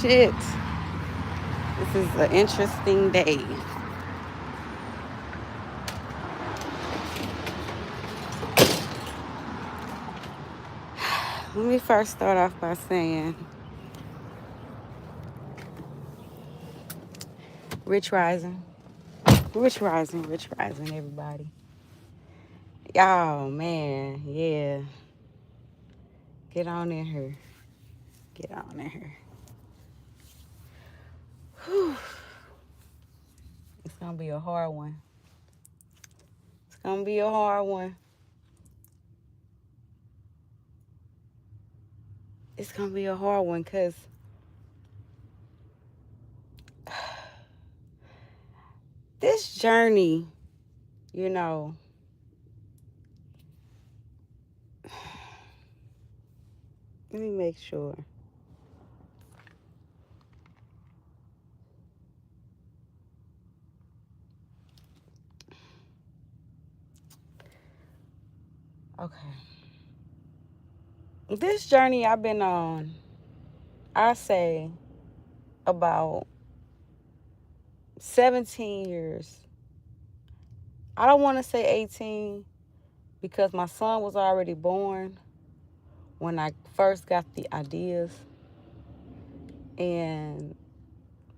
shit. This is an interesting day. Let me first start off by saying, Rich Rising. Rich Rising, Rich Rising, everybody. Oh, man. Yeah. Get on in here. Get on in here. Whew. It's going to be a hard one. It's going to be a hard one. It's going to be a hard one because this journey, you know, let me make sure. Okay. This journey I've been on, I say about 17 years. I don't want to say 18 because my son was already born when I first got the ideas. And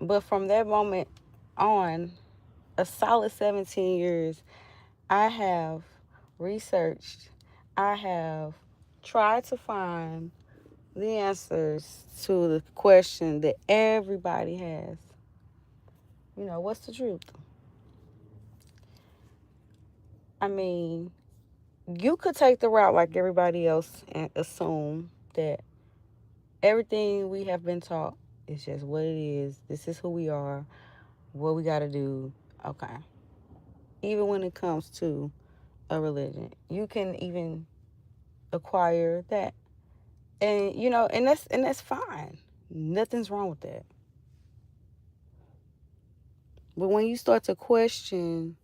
but from that moment on, a solid 17 years, I have researched, I have tried to find the answers to the question that everybody has. You know, what's the truth? I mean, you could take the route like everybody else and assume that everything we have been taught is just what it is. This is who we are, what we got to do. Okay. Even when it comes to a religion, you can even acquire that. And and that's fine. Nothing's wrong with that. But when you start to question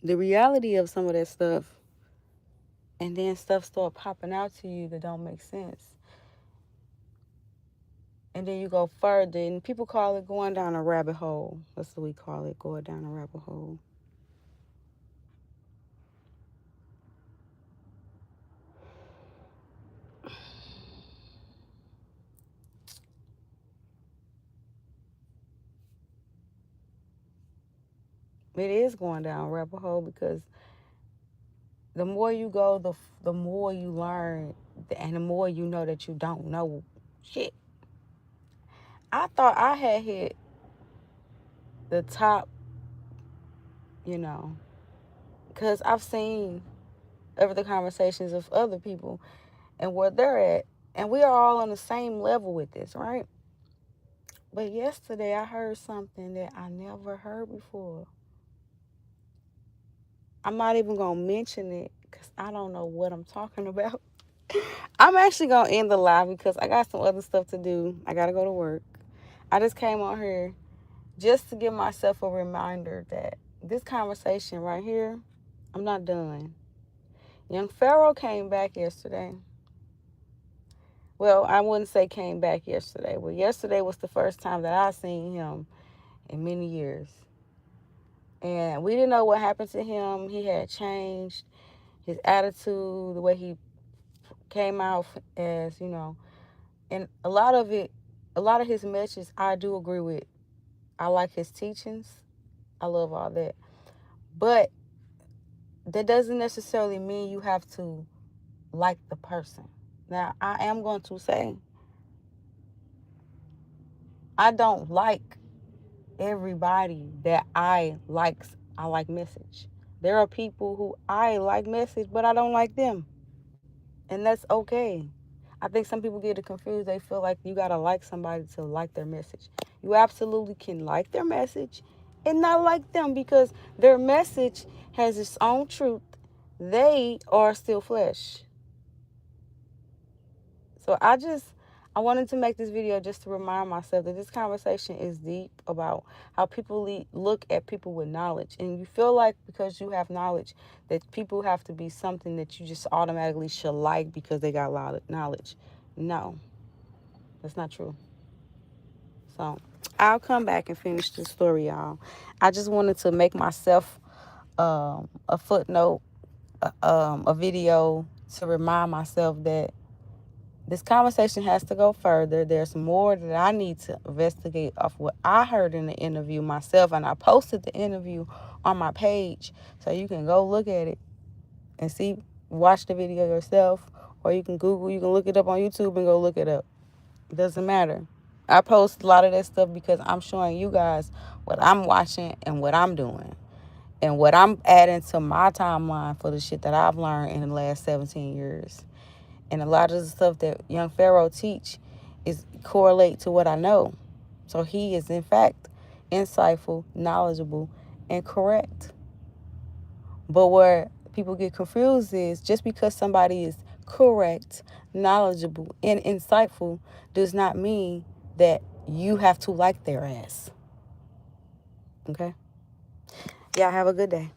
the reality of some of that stuff, and then stuff start popping out to you that don't make sense, and then you go further, and people call it going down a rabbit hole. That's what we call it, going down a rabbit hole. It is going down a rabbit hole because the more you go, the more you learn, and the more you know that you don't know shit. I thought I had hit the top, you know, because I've seen over the conversations of other people and where they're at, and we are all on the same level with this, right? But yesterday I heard something that I never heard before. I'm not even gonna mention it because I don't know what I'm talking about. I'm actually gonna end the live because I got some other stuff to do. I gotta go to work. I just came on here just to give myself a reminder that this conversation right here, I'm not done. Young Pharaoh came back yesterday. Well, I wouldn't say came back yesterday. Well, yesterday was the first time that I seen him in many years. And we didn't know what happened to him. He had changed his attitude, the way he came out as, and a lot of it, a lot of his messages I do agree with. I like his teachings. I love all that. But that doesn't necessarily mean you have to like the person. Now, I am going to say I don't like everybody that I like message. There are people who I like message, but I don't like them. And that's okay. I think some people get it confused. They feel like you gotta like somebody to like their message. You absolutely can like their message and not like them because their message has its own truth. They are still flesh. So I wanted to make this video just to remind myself that this conversation is deep about how people look at people with knowledge. And you feel like because you have knowledge that people have to be something that you just automatically should like because they got a lot of knowledge. No. That's not true. So I'll come back and finish the story, y'all. I just wanted to make myself a footnote, a video to remind myself that this conversation has to go further. There's more that I need to investigate off what I heard in the interview myself. And I posted the interview on my page, so you can go look at it and see, watch the video yourself. Or you can Google, you can look it up on YouTube and go look it up. It doesn't matter. I post a lot of that stuff because I'm showing you guys what I'm watching and what I'm doing. And what I'm adding to my timeline for the shit that I've learned in the last 17 years. And a lot of the stuff that young Pharaoh teach is correlate to what I know. So he is, in fact, insightful, knowledgeable, and correct. But where people get confused is just because somebody is correct, knowledgeable, and insightful does not mean that you have to like their ass. Okay? Y'all have a good day.